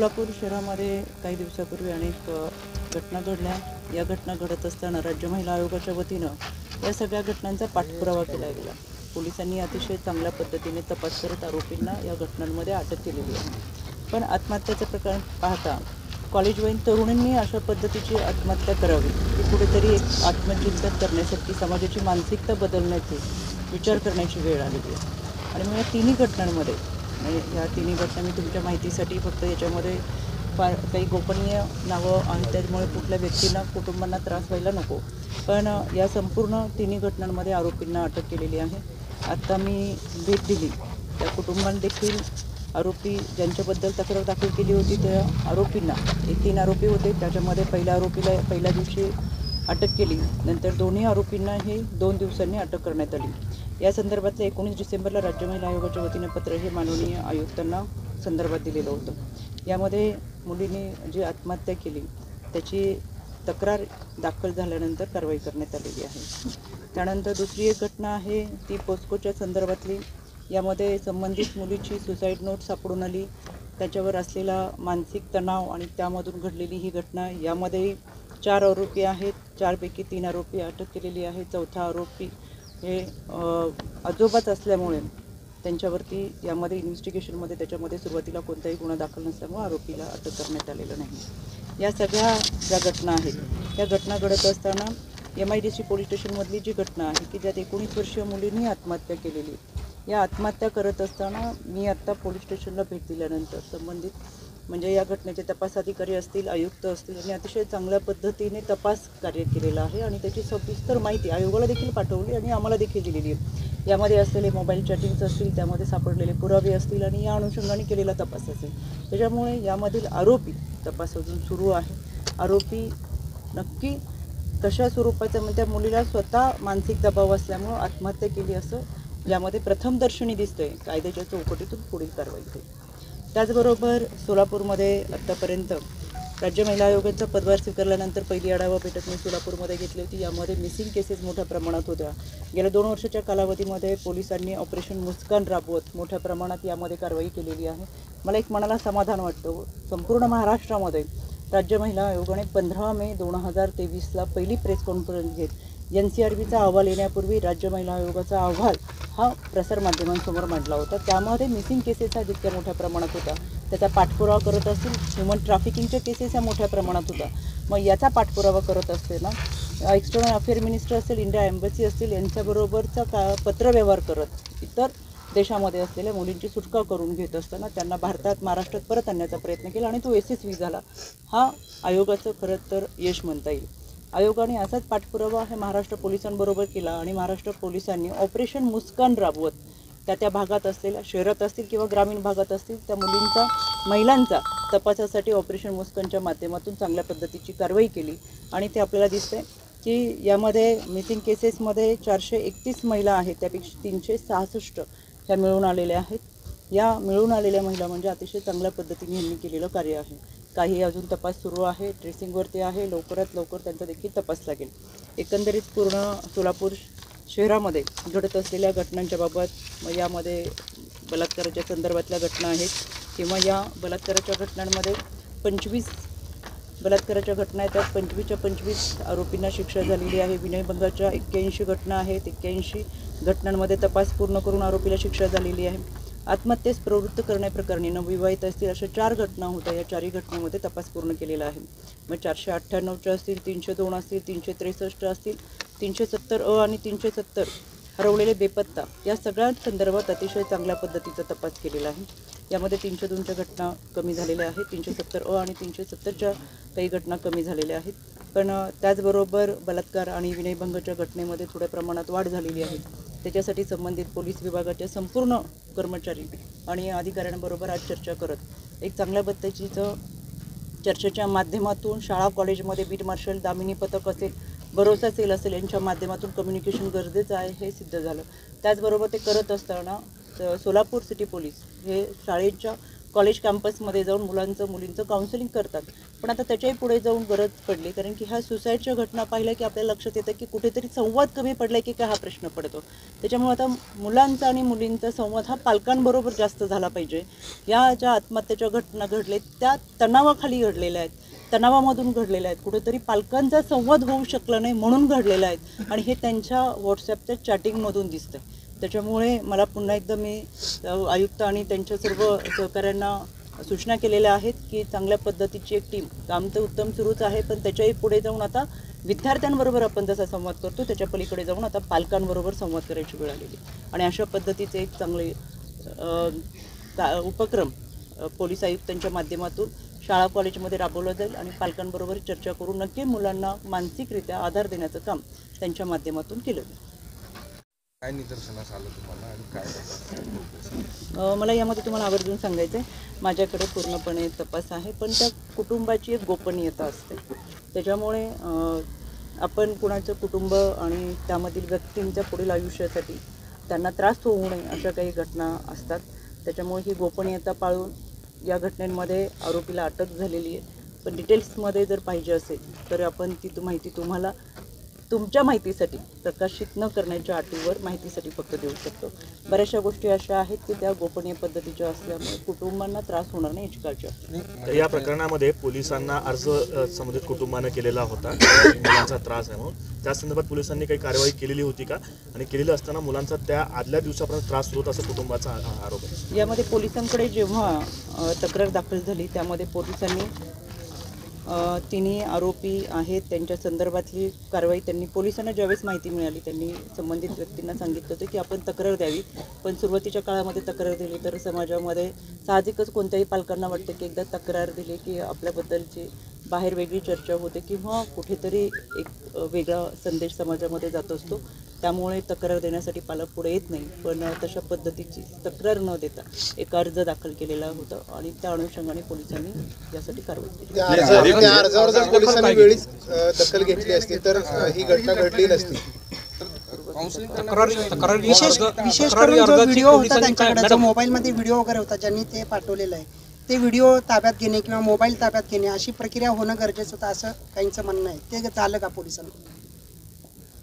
सोलापूर शहरामध्ये काही दिवसापूर्वी अनेक घटना घडल्या। या घटना घडत असताना राज्य महिला आयोगाच्या वतीनं या सगळ्या घटनांचा पाठपुरावा केला गेला। पोलिसांनी अतिशय चांगल्या पद्धतीने तपास करत आरोपींना या घटनांमध्ये अटक केलेली आहे। पण आत्महत्याचं प्रकरण पाहता कॉलेजवयीन तरुणींनी अशा पद्धतीची आत्महत्या करावी ही कुठेतरी एक आत्मचिंतन करण्यासाठी समाजाची मानसिकता बदलण्याची विचार करण्याची वेळ आलेली आहे। आणि मग या तिन्ही घटनांमध्ये या तिन्ही घटना मी तुमच्या माहितीसाठी फक्त याच्यामध्ये फार काही गोपनीय नावं आणि त्यामुळे कुठल्या व्यक्तींना कुटुंबांना त्रास व्हायला नको, पण या संपूर्ण तिन्ही घटनांमध्ये आरोपींना अटक केलेली आहे। आत्ता मी भेट दिली त्या कुटुंबांना देखील आरोपी ज्यांच्याबद्दल तक्रार दाखल केली होती त्या आरोपींना, हे 3 आरोपी होते, त्याच्यामध्ये पहिल्या आरोपीला पहिल्या दिवशी अटक केली, नंतर दोन्ही आरोपींना हे 2 दिवसांनी अटक करण्यात आली। या संदर्भातलं 19 डिसेंबरला राज्य महिला आयोगाच्या वतीने पत्र हे माननीय आयुक्तांना संदर्भात दिलेलं होतं। यामध्ये मुलीने जी आत्महत्या केली त्याची तक्रार दाखल झाल्यानंतर कारवाई करण्यात आलेली आहे। त्यानंतर दुसरी एक घटना आहे ती पोस्कोच्या संदर्भातली। यामध्ये संबंधित मुलीची सुसाईड नोट सापडून आली, त्याच्यावर असलेला मानसिक तणाव आणि त्यामधून घडलेली ही घटना। यामध्ये 4 आरोपी आहेत, 4 पैकी 3 आरोपी अटक केलेली आहे। चौथा आरोपी हे आजोबाच असल्यामुळे त्यांच्यावरती यामध्ये इन्व्हेस्टिगेशनमध्ये त्याच्यामध्ये सुरुवातीला कोणताही गुन्हा दाखल नसल्यामुळे आरोपीला अटक करण्यात आलेलं नाही। या सगळ्या ज्या घटना आहेत त्या घटना घडत असताना MIDC पोलीस स्टेशनमधली जी घटना आहे की ज्यात 19 वर्षीय मुलींनी आत्महत्या केलेली, या आत्महत्या करत असताना मी आत्ता पोलीस स्टेशनला भेट दिल्यानंतर संबंधित म्हणजे या घटनेचे तपास अधिकारी असतील, आयुक्त असतील यांनी अतिशय चांगल्या पद्धतीने तपास कार्य केलेलं आहे आणि त्याची सविस्तर माहिती आयोगाला देखील पाठवली आणि आम्हाला देखील दिलेली आहे। यामध्ये असलेले मोबाईल चॅटिंग्स असतील, त्यामध्ये सापडलेले पुरावे असतील आणि या अनुषंगाने केलेला तपास असेल, त्याच्यामुळे यामधील आरोपी तपास अजून सुरू आहे। आरोपी नक्की कशा स्वरूपाचा म्हणजे त्या मुलीला स्वतः मानसिक दबाव असल्यामुळं आत्महत्या केली असं यामध्ये प्रथमदर्शनी दिसतंय। कायद्याच्या चौकटीतून पुढील कारवाई होईल। त्याचबरोबर सोलापूरमध्ये आत्तापर्यंत राज्य महिला आयोगाचा पदभार स्वीकारल्यानंतर पहिली आढावा बैठक मी सोलापूरमध्ये घेतली होती। यामध्ये मिसिंग केसेस मोठ्या प्रमाणात होत्या। गेल्या 2 वर्षाच्या कालावधीमध्ये पोलिसांनी ऑपरेशन मुस्कान राबवत मोठ्या प्रमाणात यामध्ये कारवाई केलेली आहे। मला एक मनाला समाधान वाटतं, संपूर्ण महाराष्ट्रामध्ये राज्य महिला आयोगाने 15 मे 2023ला पहिली प्रेस कॉन्फरन्स घेत NCRBचा अहवाल येण्यापूर्वी राज्य महिला आयोगाचा अहवाल हा प्रसारमाध्यमांसमोर मांडला होता। त्यामध्ये मिसिंग केसेस ह्या जितक्या मोठ्या प्रमाणात होत्या त्याचा पाठपुरावा करत असतील, ह्युमन ट्रॅफिकिंगच्या केसेस ह्या मोठ्या प्रमाणात होत्या, मग याचा पाठपुरावा करत असताना एक्सटर्नल अफेअर मिनिस्टर असतील, इंडिया एम्बसी असतील यांच्याबरोबरचा पत्रव्यवहार करत इतर देशामध्ये असलेल्या मुलींची सुटका करून घेत असताना त्यांना भारतात महाराष्ट्रात परत आणण्याचा प्रयत्न केला आणि तो यशस्वी झाला। हा आयोगाचं खरं तर यश म्हणता येईल। आयोगाने असाच पाठपुरावा हे महाराष्ट्र पोलिसांबरोबर केला आणि महाराष्ट्र पोलिसांनी ऑपरेशन मुस्कान राबवत त्या भागात असलेल्या शहरात असतील किंवा ग्रामीण भागात असतील त्या मुलींचा महिलांचा तपासासाठी ऑपरेशन मुस्कानच्या माध्यमातून चांगल्या पद्धतीची कारवाई केली आणि ते आपल्याला दिसतंय की यामध्ये मिसिंग केसेसमध्ये 431 महिला आहेत, त्यापेक्षा 366 ह्या मिळून आलेल्या आहेत। या मिळून आलेल्या महिला म्हणजे अतिशय चांगल्या पद्धतीने यांनी केलेलं कार्य आहे। काही अजून तपास सुरू आहे, ट्रेसिंगवरती आहे, लवकरात लवकर त्यांचा देखील तपास लागेल। एकंदरीत पूर्ण सोलापूर शहरामध्ये घडत असलेल्या घटनांच्या बाबत यामध्ये बलात्काराच्या संदर्भातल्या घटना आहेत किंवा या बलात्काराच्या घटनांमध्ये 25 बलात्काराच्या घटना आहेत, त्यात 25च्या 25 आरोपींना शिक्षा झालेली आहे। विनयभंगाच्या 81 घटना आहेत, 81 घटनांमध्ये तपास पूर्ण करून आरोपीला शिक्षा झालेली आहे। आत्महत्येस प्रवृत्त करण्याप्रकरणी नवविवाहित असतील अशा 4 घटना होत्या, या 4ही घटनेमध्ये तपास पूर्ण केलेला आहे। मग 498च्या असतील, 302 असतील, 363 असतील, 370 आणि 370 हरवलेले बेपत्ता या सगळ्या संदर्भात अतिशय चांगल्या पद्धतीचा तपास केलेला आहे। यामध्ये 302च्या घटना कमी झालेल्या आहेत, 370 आणि 370च्या काही घटना कमी झालेल्या आहेत, पण त्याचबरोबर बलात्कार आणि विनयभंगाच्या घटनेमध्ये थोड्या प्रमाणात वाढ झालेली आहे। त्याच्यासाठी संबंधित पोलीस विभागाच्या संपूर्ण कर्मचारी आणि अधिकाऱ्यांबरोबर आज चर्चा करत एक चांगल्या पद्धतीचं चर्चेच्या माध्यमातून शाळा कॉलेजमध्ये बीट मार्शल, दामिनी पथक असेल, भरोसा सेल असेल यांच्या माध्यमातून कम्युनिकेशन गरजेचं आहे हे सिद्ध झालं। त्याचबरोबर ते करत असताना सोलापूर सिटी पोलीस हे शाळेच्या कॉलेज कॅम्पसमध्ये जाऊन मुलींचं काउन्सिलिंग करतात. पण आता त्याच्याही पुढे जाऊन गरज पडली, कारण की ह्या सुसाईडच्या घटना पाहिल्या की आपल्या लक्षात येतं की कुठेतरी संवाद कमी पडला की काय हा प्रश्न पडतो. त्याच्यामुळे आता मुलांचा आणि मुलींचा संवाद हा पालकांबरोबर जास्त झाला पाहिजे. या ज्या आत्महत्येच्या घटना घडल्या त्या तणावाखाली घडलेल्या आहेत, तणावामधून घडलेल्या आहेत, कुठेतरी पालकांचा संवाद होऊ शकला नाही म्हणून घडलेला आहेत आणि हे त्यांच्या व्हॉट्सॲपच्या चॅटिंगमधून दिसतं. त्याच्यामुळे मला पुन्हा एकदा मी आयुक्त आणि त्यांच्या सर्व सहकाऱ्यांना सूचना केलेल्या आहेत की चांगल्या पद्धतीची एक टीम, काम तर उत्तम सुरूच आहे, पण त्याच्याही पुढे जाऊन आता विद्यार्थ्यांबरोबर आपण जसा संवाद करतो त्याच्या पलीकडे जाऊन आता पालकांबरोबर संवाद करायची वेळ आलेली आणि अशा पद्धतीचे एक चांगले उपक्रम पोलीस आयुक्तांच्या माध्यमातून शाळा कॉलेजमध्ये राबवलं जाईल आणि पालकांबरोबर चर्चा करून नक्की मुलांना मानसिकरित्या आधार देण्याचं काम त्यांच्या माध्यमातून केलं जाईल. काय निदर्शनास आलं तुम्हाला आणि काय मला यामध्ये तुम्हाला आवर्जून सांगायचं आहे, माझ्याकडे पूर्णपणे तपास आहे, पण त्या कुटुंबाची एक गोपनीयता असते. त्याच्यामुळे आपण कुणाचं कुटुंब आणि त्यामधील व्यक्तींच्या पुढील आयुष्यासाठी त्यांना त्रास होऊ नये अशा काही घटना असतात. त्याच्यामुळे ही गोपनीयता पाळून या घटनेमध्ये आरोपीला अटक झालेली आहे. पण डिटेल्समध्ये जर पाहिजे असेल तर आपण ती माहिती तुम्हाला तुमच्या माहितीसाठी प्रकाशित न करण्याच्या अटीवर माहितीसाठी फक्त देऊ शकतो. बऱ्याचशा गोष्टी अशा आहेत की त्या गोपनीय पद्धतीच्या असल्यामुळे कुटुंबांना त्रास होणार नाही याची काळजी असते. या प्रकरणामध्ये पोलिसांना अर्ज संबंधित कुटुंबानं केलेला होता, मुलांचा त्रास आहे म्हणून. त्या संदर्भात पोलिसांनी काही कारवाई केलेली होती का, आणि केलेली असताना मुलांचा त्या आदल्या दिवसापर्यंत त्रास होत असं कुटुंबाचा आरोप आहे. यामध्ये पोलिसांकडे जेव्हा तक्रार दाखल झाली त्यामध्ये पोलिसांनी तिन्ही आरोपी आहेत त्यांच्या संदर्भातली कारवाई त्यांनी पोलिसांना ज्यावेळेस माहिती मिळाली त्यांनी संबंधित व्यक्तींना सांगितलं होतं की आपण तक्रार द्यावी. पण सुरुवातीच्या काळामध्ये तक्रार दिली तर समाजामध्ये साहजिकच कोणत्याही पालकांना वाटतं की एकदा तक्रार दिली की आपल्याबद्दलची बाहेर वेगळी चर्चा होते किंवा कुठेतरी एक वेगळा संदेश समाजामध्ये जात असतो. त्यामुळे तक्रार देण्यासाठी पालक पुढे येत नाही. पण तशा पद्धतीची तक्रार न देता एक अर्ज दाखल केलेला होता आणि त्या अनुषंगाने पोलिसांनी यासाठी कारवाई केली. अर्जावर जर पोलिसांनी वेळीच दखल घेतली असती तर ही घटना घडली नसती. विशेष करून जो व्हिडिओ होता त्यांच्याकडे, जो मोबाईलमध्ये व्हिडिओ वगैरे होता ज्यांनी ते पाठवलेलं आहे, ते व्हिडिओ ताब्यात घेणे किंवा मोबाईल ताब्यात घेणे अशी प्रक्रिया होणं गरजेचं होतं असं काहींचं म्हणणं आहे. ते झालं का पोलिसांना?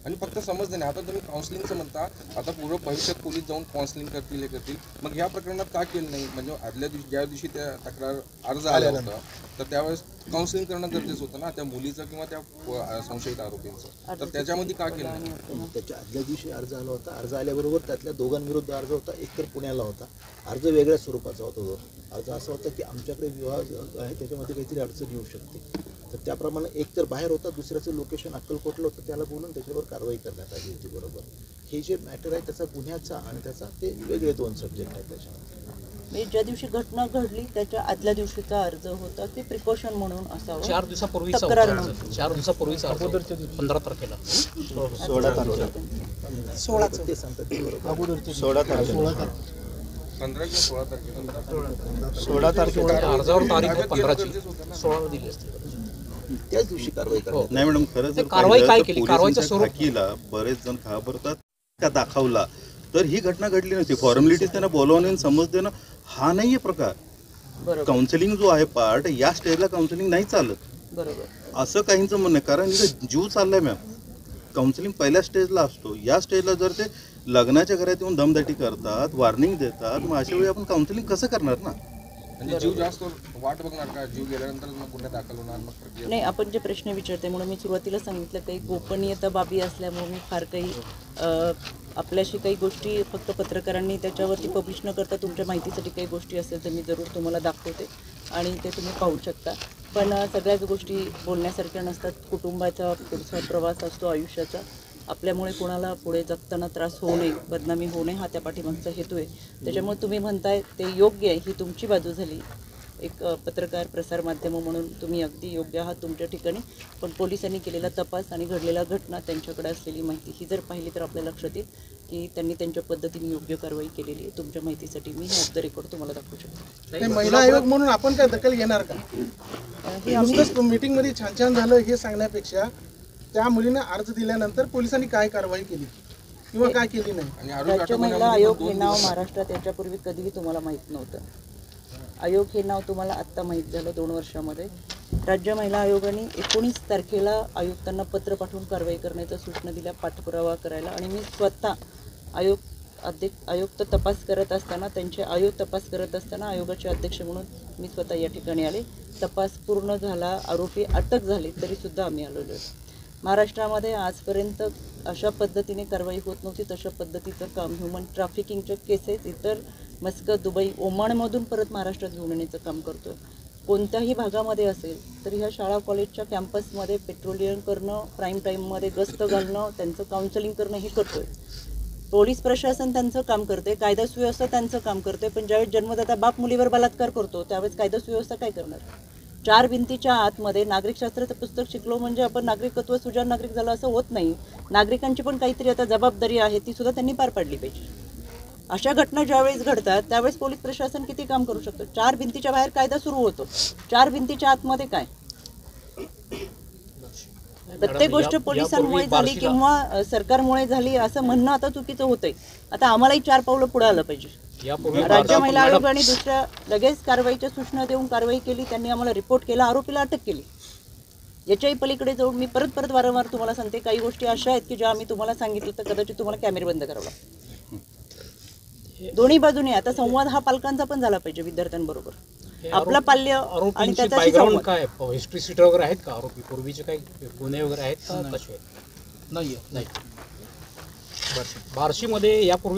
आणि फक्त समजलं नाही. आता तुम्ही काउन्सिलिंगचं म्हणता, आता पूर्ण भविष्यात पोलीस जाऊन काउन्सिलिंग करतील, हे करतील, मग ह्या प्रकरणात का केलं नाही? म्हणजे आदल्या दिवशी ज्या दिवशी त्या तक्रार अर्ज आला होता तर त्यावेळेस काउन्सिलिंग करणं गरजेचं होतं ना, त्या मुलीचं किंवा त्या संशयित आरोपींचं. तर त्याच्यामध्ये का केलं नाही? त्याच्या आदल्या दिवशी अर्ज आला होता. अर्ज आल्याबरोबर त्यातल्या दोघांविरुद्ध अर्ज होता. एक तर पुण्याला होता. अर्ज वेगळ्या स्वरूपाचा होता. तो अर्ज असा होता की आमच्याकडे विवाह आहे, त्याच्यामध्ये काहीतरी अडचण येऊ शकते. तर त्याप्रमाणे एक तर बाहेर होता, दुसऱ्याचं लोकेशन अक्कलकोटलं होतं. त्याला बोलून त्याच्यावर कारवाई करण्यात आली होती. बरोबर, हे जे मॅटर आहे त्याचा गुन्ह्याचा आणि त्याचा ते वेगळे दोन सब्जेक्ट आहेत त्याच्यामध्ये. ज्या दिवशी घटना घडली त्याच्या आदल्या दिवशीचा अर्ज होता ते प्रिकॉशन म्हणून असावा. 4 दिवसापूर्वीचा 4 दिवसापूर्वीचा 15 तारखेला 16 तारखेला ते सांगतात ते बरोबर. 16 तारखेला 15 किंवा 16 तारखेला 16 तारखेला अर्जावर तारीख 15ची 16 दिली असते. त्याच दिवशी कारवाई करण्यात. नाही मॅडम, खरं जर कारवाई काय केली? कारवाईचं स्वरूप खाकीला बरेच जण घाबरतात त्या दाखवला तर ही घटना घडली नसती. फॉर्मॅलिटीज त्यांना बोलवणं आणि समज देणं हा नाहीये प्रकार. काउन्सिलिंग जो आहे पार्ट, या स्टेजला काउन्सिलिंग नाही चालत. बरोबर, असं काहींचं म्हणणं आहे. कारण इथं जीव चाललाय मॅम. काउन्सिलिंग पहिल्या स्टेजला असतो. या स्टेजला जर ते लग्नाच्या घरात येऊन दमदाटी करतात, वॉर्निंग देतात, मग अशा वेळी आपण काउन्सिलिंग कसं करणार ना? म्हणजे जीव जास्त वाट बघणार का? जीव गेल्यानंतर मग गुन्हा दाखल होणार, मग प्रक्रिया नाही. आपण जे प्रश्न विचारते म्हणून मी सुरुवातीला सांगितलं काही गोपनीयता बाबी असल्यामुळे मी फार काही आपल्याशी काही गोष्टी फक्त पत्रकारांनी त्याच्यावरती पब्लिश न करता तुमच्या माहितीसाठी काही गोष्टी असेल तर मी जरूर तुम्हाला दाखवते आणि ते तुम्ही पाहू शकता. पण सगळ्याच गोष्टी बोलण्यासारख्या नसतात. कुटुंबाचा पुढचा प्रवास असतो आयुष्याचा. आपल्यामुळे कोणाला पुढे जगताना त्रास होऊ नये, बदनामी होऊ नये हा त्या पाठीमागचा हेतू आहे. त्याच्यामुळे तुम्ही म्हणताय ते योग्य आहे, ही तुमची बाजू झाली. एक पत्रकार प्रसार माध्यम म्हणून तुम्ही अगदी योग्य आहात तुमच्या ठिकाणी. पण पोलिसांनी केलेला तपास आणि घडलेल्या घटना, त्यांच्याकडे असलेली माहिती ही जर पाहिली तर आपल्या लक्षात येईल की त्यांनी त्यांच्या पद्धतीने योग्य कारवाई केलेली आहे. तुमच्या माहितीसाठी मी ऑफ द रेकॉर्ड तुम्हाला दाखवू शकतो. महिला आयोग म्हणून आपण काय दखल घेणार का? हे आम्ही मीटिंगमध्ये छान छान झालं हे सांगण्यापेक्षा त्या मुलीने अर्ज दिल्यानंतर पोलिसांनी काय कारवाई केली किंवा काय केली नाही? राज्य महिला आयोग हे नाव महाराष्ट्रात याच्यापूर्वी कधीही तुम्हाला माहीत नव्हतं. आयोग हे नाव तुम्हाला आत्ता माहीत झालं 2 वर्षामध्ये. राज्य महिला आयोगाने 19 तारखेला आयुक्तांना पत्र पाठवून कारवाई करण्याच्या सूचना दिल्या, पाठपुरावा करायला. आणि मी स्वतः आयुक्त तपास करत असताना, त्यांचे आयोग तपास करत असताना आयोगाचे अध्यक्ष म्हणून मी स्वतः या ठिकाणी आले. तपास पूर्ण झाला, आरोपी अटक झाले, तरीसुद्धा आम्ही आलेलो आहे. महाराष्ट्रामध्ये आजपर्यंत अशा पद्धतीने कारवाई होत नव्हती. तशा पद्धतीचं काम ह्युमन ट्रॅफिकिंगच्या केसेस इतर मस्कत, दुबई, ओमानमधून परत महाराष्ट्रात घेऊन येण्याचं काम करतो. कोणत्याही भागामध्ये असेल तर ह्या शाळा कॉलेजच्या कॅम्पसमध्ये पेट्रोलिंग करणं, प्राईम टाईममध्ये गस्त घालणं, त्यांचं काउन्सिलिंग करणं हे करतोय. पोलीस प्रशासन त्यांचं काम करते, कायदा सुव्यवस्था त्यांचं काम करते. पण ज्यावेळेस जन्मदाता बाप मुलीवर बलात्कार करतो त्यावेळेस कायदा सुव्यवस्था काय करणार? 4 भिंतीच्या आतमध्ये नागरिकशास्त्राचं पुस्तक शिकलो म्हणजे आपण नागरिकत्व सुजाण नागरिक झालं असं होत नाही. नागरिकांची पण काहीतरी आता जबाबदारी आहे, ती सुद्धा त्यांनी पार पाडली पाहिजे. अशा घटना ज्यावेळेस घडतात त्यावेळेस पोलीस प्रशासन किती काम करू शकतं? 4 भिंतीच्या बाहेर कायदा सुरू होतो, 4 भिंतीच्या आतमध्ये काय? प्रत्येक गोष्ट पोलिसांमुळे झाली किंवा सरकारमुळे झाली असं म्हणणं आता चुकीचं होतंय. आता आम्हालाही 4 पावलं पुढे आलं पाहिजे. राज्य महिला आयोगाने दुसऱ्या लगेच कारवाईच्या सूचना देऊन कारवाई केली. त्यांनी आम्हाला रिपोर्ट केला, आरोपीला अटक केली. याच्याही पलीकडे जाऊन मी परत वारंवार तुम्हाला सांगते, काही गोष्टी अशा आहेत की ज्या आम्ही तुम्हाला सांगितलं तर कदाचित तुम्हाला कॅमेरे बंद करावा लागतो. दोन्ही बाजूने आता संवाद हा पालकांचा पण झाला पाहिजे विद्यार्थ्यांबरोबर. आपलं पाल्य आणि त्याच्याशी संवाद. काय हिस्ट्री सीटर वगैरे आहेत का आरोपी? पूर्वीचे काही गुन्हे वगैरे आहेत का? कसे? नाही. बार्शीमध्ये यापूर्वी